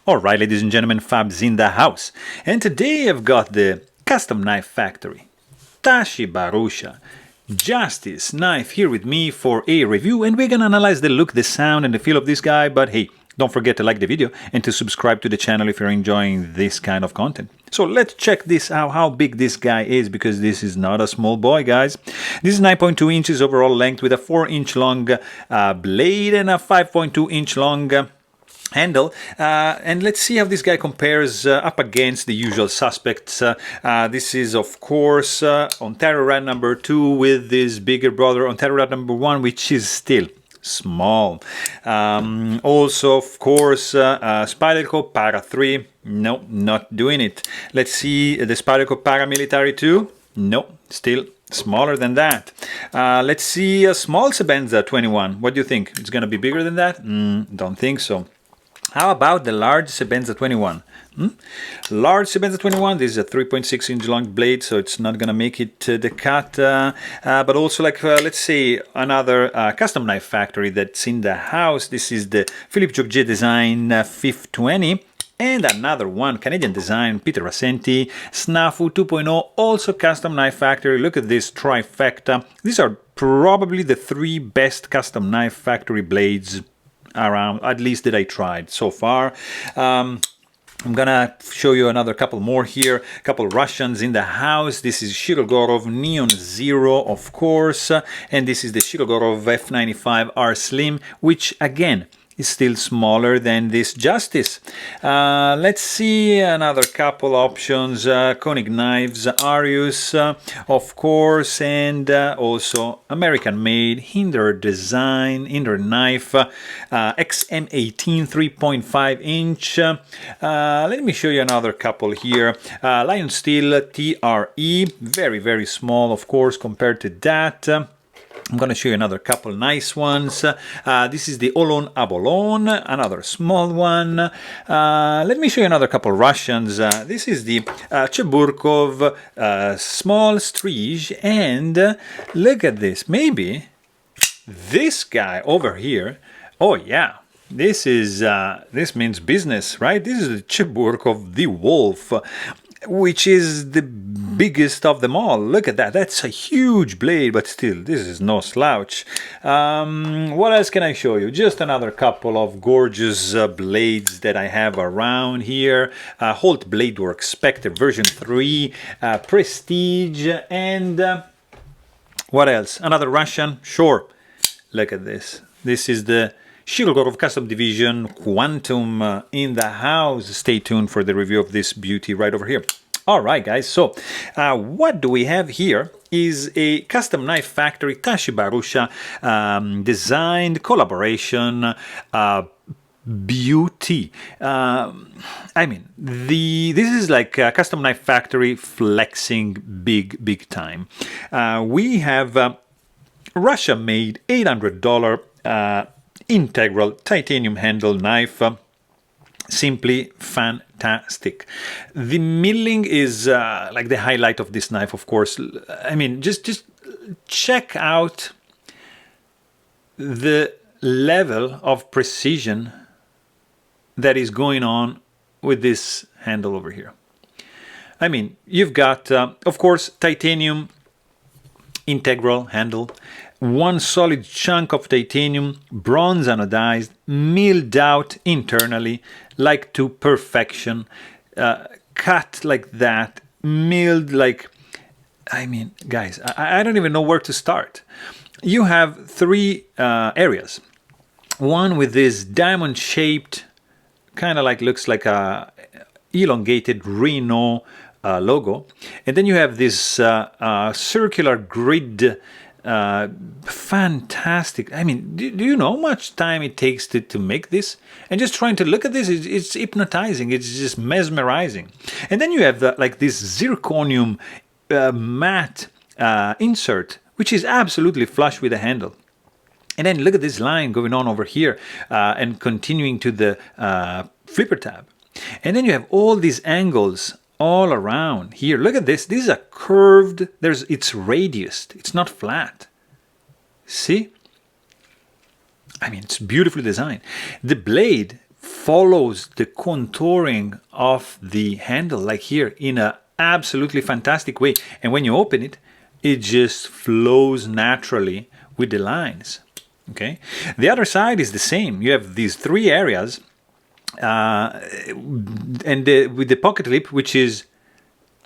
Alright, ladies and gentlemen, Fab's in the house. And today I've got the Custom Knife Factory, Tashi Bharucha Justice knife here with me for a review, and we're gonna analyze the look, the sound, and the feel of this guy. But hey, don't forget to like the video and to subscribe to the channel if you're enjoying this kind of content. So let's check this out, how big this guy is, because this is not a small boy, guys. This is 9.2 inches overall length with a 4-inch long blade and a 5.2 inch long handle, and let's see how this guy compares up against the usual suspects. This is, of course, Ontario Rat number 2 with this bigger brother Ontario Rat number 1, which is still small. Also, of course, Spyderco Para 3. No, not doing it. Let's see the Spyderco Paramilitary 2. No, still smaller than that. Let's see a small Sebenza 21. What do you think? It's gonna be bigger than that? Don't think so. How about the large Sebenza 21? Large Sebenza 21, this is a 3.6 inch long blade, so it's not gonna make it the cut. But also, like, let's say another custom knife factory that's in the house. This is the Philippe Jourget design 520. And another one, Canadian design, Peter Rassenti, Snafu 2.0, also custom knife factory. Look at this trifecta. These are probably the 3 best custom knife factory blades around, at least that I tried so far. I'm gonna show you another couple more here, a couple Russians in the house. This is Shirogorov Neon Zero, of course, and this is the Shirogorov F95 R Slim, which again is still smaller than this Justice. Let's see another couple options. Koenig Knives, Arius, of course, and also American-made Hinder Design, Hinder Knife, XM18 3.5 inch. Let me show you another couple here. Lion Steel TRE, very, very small, of course, compared to that. I'm going to show you another couple nice ones. This is the Olon Abolon, another small one. Let me show you another couple Russians. This is the Cheburkov small Strige, and look at this. Maybe this guy over here. Oh yeah, this is this means business, right? This is the Cheburkov the Wolf, which is the biggest of them all. Look at that. That's a huge blade, but still, this is no slouch. What else can I show you? Just another couple of gorgeous blades that I have around here. Holt Bladeworks Spectre version 3, Prestige, and what else? Another Russian? Sure. Look at this. This is the Shirogorov Custom Division Quantum in the house. Stay tuned for the review of this beauty right over here. Alright guys, so what do we have here is a custom knife factory, Tashi Bharucha designed collaboration beauty. I mean, this is like a custom knife factory flexing big time. We have Russia-made $800 integral titanium handle knife, simply fantastic. The milling is like the highlight of this knife, of course. I mean, just check out the level of precision that is going on with this handle over here. I mean, you've got, of course, titanium integral handle, one solid chunk of titanium, bronze anodized, milled out internally, like to perfection, cut like that, milled like, I mean, guys, I don't even know where to start. You have 3 areas. One with this diamond-shaped, kind of like, looks like a elongated Renault logo. And then you have this circular grid. Fantastic. I mean, do you know how much time it takes to make this? And just trying to look at this, it's hypnotizing. It's just mesmerizing. And then you have like this zirconium matte insert, which is absolutely flush with the handle. And then look at this line going on over here and continuing to the flipper tab. And then you have all these angles all around here. Look at this. This is a curved, it's radiused. It's not flat. See? I mean, it's beautifully designed. The blade follows the contouring of the handle, like here, in a absolutely fantastic way. And when you open it, it just flows naturally with the lines. Okay. The other side is the same. You have these three areas, and with the pocket clip, which is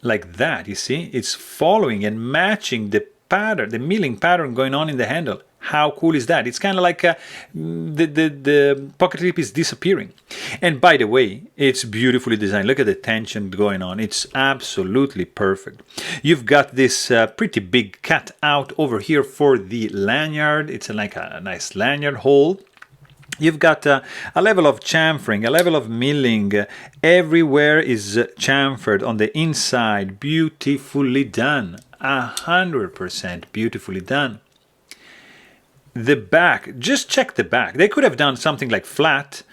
like that. You see, it's following and matching the pattern, the milling pattern going on in the handle. How cool is that? It's kind of like the pocket clip is disappearing. And by the way, it's beautifully designed. Look at the tension going on. It's absolutely perfect. You've got this pretty big cutout over here for the lanyard. It's like a nice lanyard hole. You've got a level of chamfering, a level of milling. Everywhere is chamfered on the inside. Beautifully done. 100% beautifully done. The back, just check the back. They could have done something like flat.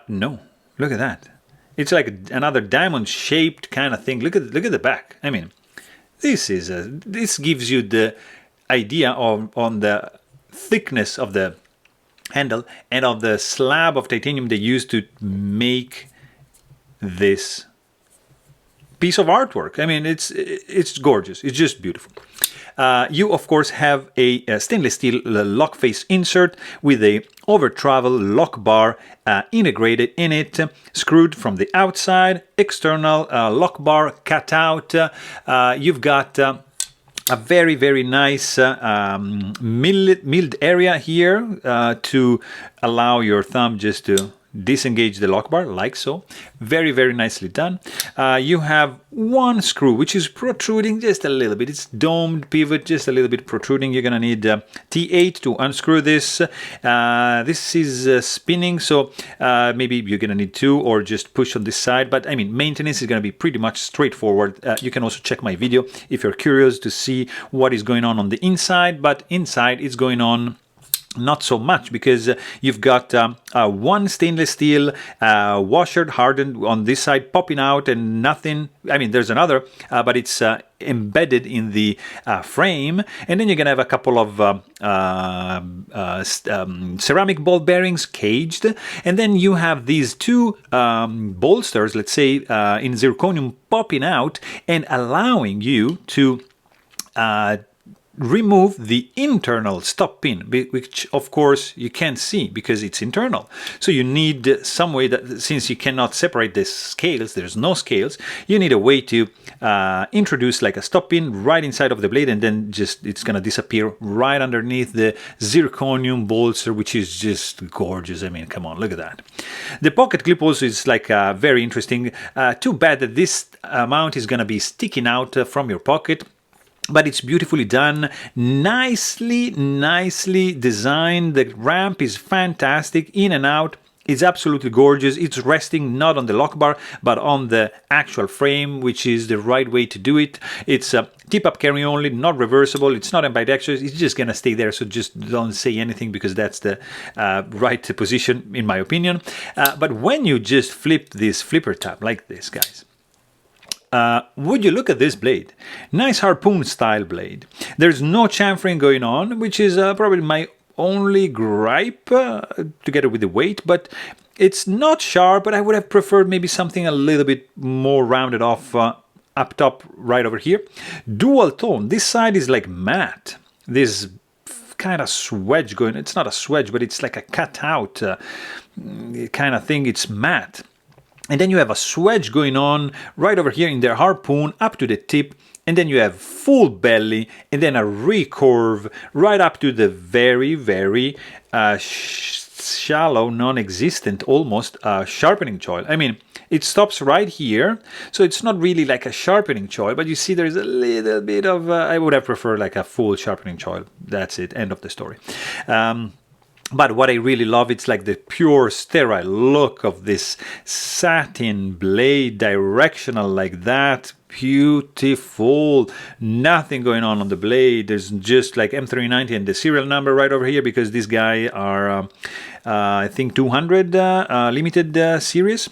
No, look at that. It's like another diamond-shaped kind of thing. Look at the back. I mean, this gives you the idea on the thickness of the handle and of the slab of titanium they used to make this piece of artwork. I mean, it's gorgeous. It's just beautiful. You, of course, have a stainless steel lock face insert with a over-travel lock bar integrated in it, screwed from the outside, external lock bar cut out. You've got a very, very nice milled area here to allow your thumb just to disengage the lock bar, like so. Very, very nicely done. You have one screw which is protruding just a little bit. It's domed pivot, just a little bit protruding. You're gonna need T8 to unscrew this. This is spinning, so maybe you're gonna need two or just push on this side. But I mean, maintenance is gonna be pretty much straightforward. You can also check my video if you're curious to see what is going on the inside. But inside it's going on not so much, because you've got one stainless steel washer hardened on this side popping out, and nothing. I mean, there's another, but it's embedded in the frame. And then you're gonna have a couple of ceramic ball bearings caged, and then you have these two bolsters, let's say in zirconium, popping out and allowing you to remove the internal stop pin, which of course you can't see because it's internal. So you need some way that, since you cannot separate the scales, there's no scales, you need a way to introduce like a stop pin right inside of the blade, and then just it's gonna disappear right underneath the zirconium bolster, which is just gorgeous. I mean, come on, look at that. The pocket clip also is like very interesting. Too bad that this mount is gonna be sticking out from your pocket. But it's beautifully done, nicely designed. The ramp is fantastic, in and out. It's absolutely gorgeous. It's resting not on the lock bar, but on the actual frame, which is the right way to do it. It's a tip-up carry only, not reversible. It's not ambidextrous. It's just gonna stay there, so just don't say anything, because that's the right position, in my opinion. But when you just flip this flipper tab like this, guys, would you look at this blade? Nice harpoon style blade. There's no chamfering going on, which is probably my only gripe, together with the weight, but it's not sharp. But I would have preferred maybe something a little bit more rounded off up top right over here. Dual tone. This side is like matte. This kind of swedge going, it's not a swedge, but it's like a cutout kind of thing. It's matte. And then you have a swedge going on right over here in the harpoon up to the tip, and then you have full belly, and then a recurve right up to the very, very shallow, non-existent, almost sharpening choil. I mean, it stops right here, so it's not really like a sharpening choil, but you see there's a little bit of, I would have preferred like a full sharpening choil. That's it, end of the story. But what I really love, it's like the pure sterile look of this satin blade, directional like that. Beautiful. Nothing going on the blade. There's just like M390 and the serial number right over here, because these guys are, I think, 200 limited series.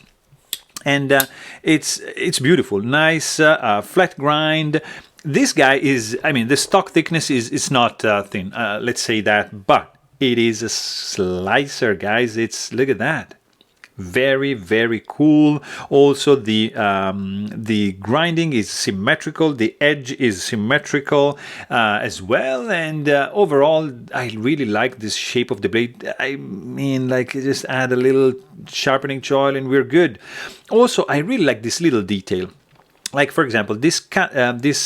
And it's beautiful. Nice flat grind. This guy is, I mean, the stock thickness is not thin, let's say that, but it is a slicer, guys. Look at that. Very, very cool. Also, the grinding is symmetrical. The edge is symmetrical as well. And overall, I really like this shape of the blade. I mean, like, just add a little sharpening choil and we're good. Also, I really like this little detail. Like, for example, this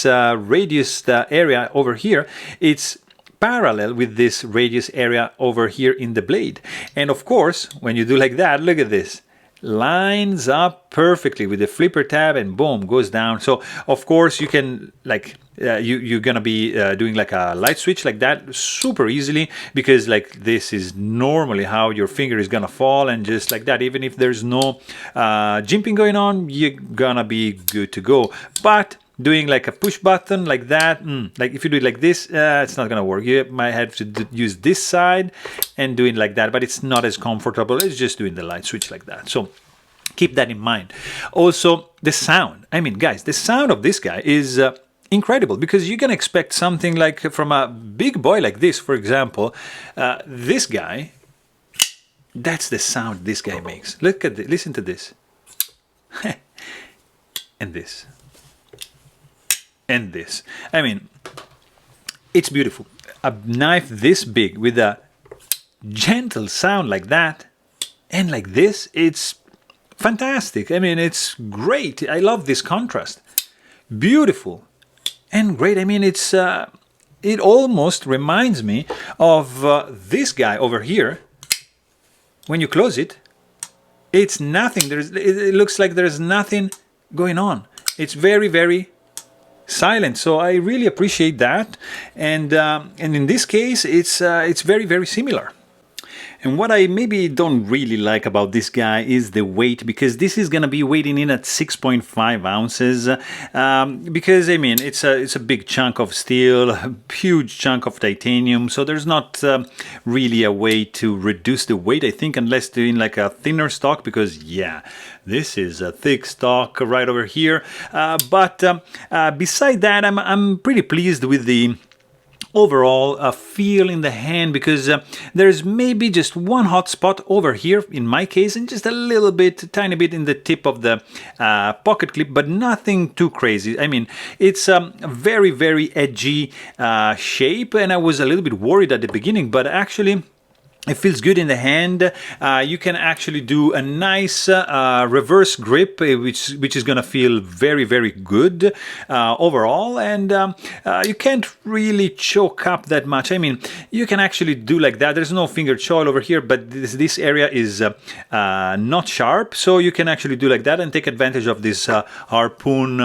radius area over here, it's parallel with this radius area over here in the blade. And of course, when you do like that, look at this. Lines up perfectly with the flipper tab and boom, goes down. So of course you can, like, you're gonna be doing like a light switch like that super easily, because like this is normally how your finger is gonna fall, and just like that, even if there's no jimping going on, you're gonna be good to go. But doing like a push button like that, like if you do it like this, it's not gonna work. You might have to use this side and doing like that, but it's not as comfortable as just doing the light switch like that. So keep that in mind. Also, the sound. I mean, guys, the sound of this guy is incredible, because you can expect something like from a big boy like this, for example. This guy, that's the sound this guy makes. Look at this, listen to this. And this. And this. I mean, it's beautiful. A knife this big with a gentle sound like that and like this, it's fantastic. I mean, it's great. I love this contrast. Beautiful and great. I mean, it's it almost reminds me of this guy over here. When you close it, it's nothing. It looks like there's nothing going on. It's very, very silent. So I really appreciate that, and in this case it's very, very similar. And what I maybe don't really like about this guy is the weight, because this is gonna be weighing in at 6.5 ounces, because I mean it's a big chunk of steel, a huge chunk of titanium, so there's not really a way to reduce the weight, I think, unless doing like a thinner stock, because yeah, this is a thick stock right over here. But beside that, I'm pretty pleased with the overall feel in the hand, because there's maybe just one hot spot over here in my case, and just a little bit, tiny bit in the tip of the pocket clip, but nothing too crazy. I mean, it's a very, very edgy shape, and I was a little bit worried at the beginning, but actually it feels good in the hand. You can actually do a nice reverse grip, which is gonna feel very, very good overall, and you can't really choke up that much. I mean, you can actually do like that. There's no finger choil over here, but this area is not sharp, so you can actually do like that and take advantage of this harpoon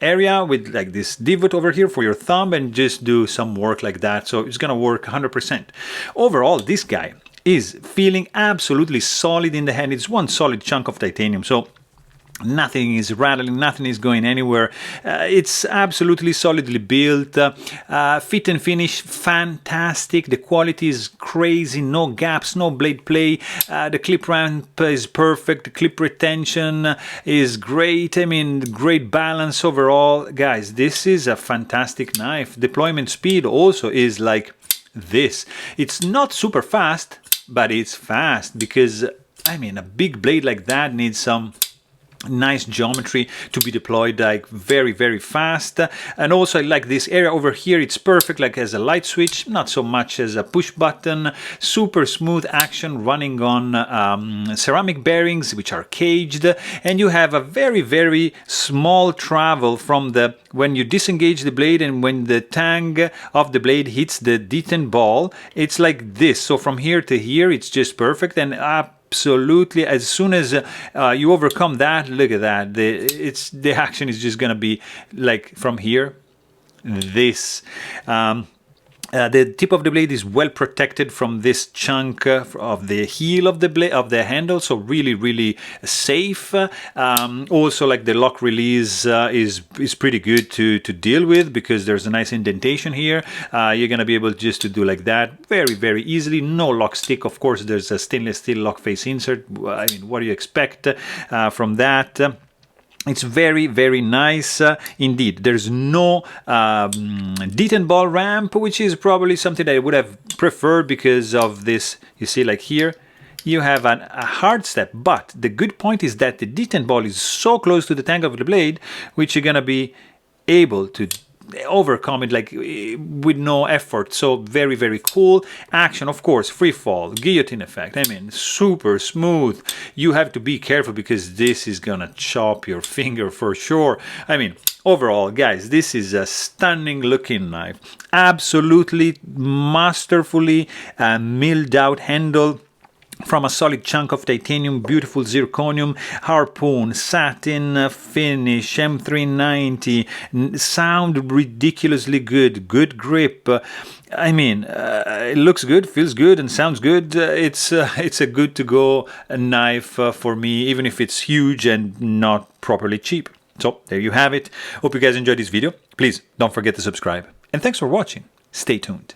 area with like this divot over here for your thumb, and just do some work like that. So it's gonna work 100%. Overall, this guy is feeling absolutely solid in the hand. It's one solid chunk of titanium, so nothing is rattling, nothing is going anywhere. It's absolutely solidly built. Fit and finish, fantastic. The quality is crazy. No gaps, no blade play. The clip ramp is perfect. The clip retention is great. I mean, great balance overall. Guys, this is a fantastic knife. Deployment speed also is like this. It's not super fast, but it's fast, because I mean, a big blade like that needs some nice geometry to be deployed like very, very fast. And also I like this area over here. It's perfect like as a light switch, not so much as a push button. Super smooth action running on ceramic bearings, which are caged, and you have a very, very small travel from the when you disengage the blade and when the tang of the blade hits the detent ball. It's like this. So from here to here, it's just perfect. And absolutely, as soon as you overcome that, look at that. The action is just gonna be like from here, this. The tip of the blade is well protected from this chunk of the heel of the blade of the handle, so really, really safe. Also, like the lock release is pretty good to deal with, because there's a nice indentation here. You're gonna be able just to do like that very, very easily. No lock stick, of course. There's a stainless steel lock face insert. I mean, what do you expect from that? It's very, very nice indeed. There's no detent ball ramp, which is probably something that I would have preferred because of this. You see, like here, you have a hard step, but the good point is that the detent ball is so close to the tank of the blade, which you're gonna be able to overcome it like with no effort. So very, very cool. Action, of course, free fall, guillotine effect. I mean, super smooth. You have to be careful because this is gonna chop your finger for sure. I mean, overall, guys, this is a stunning looking knife. Absolutely masterfully milled out handle from a solid chunk of titanium, beautiful zirconium, harpoon, satin finish, M390, sound ridiculously good, good grip. I mean, it looks good, feels good, and sounds good. It's a good to go knife for me, even if it's huge and not properly cheap. So there you have it. Hope you guys enjoyed this video. Please don't forget to subscribe. And thanks for watching. Stay tuned.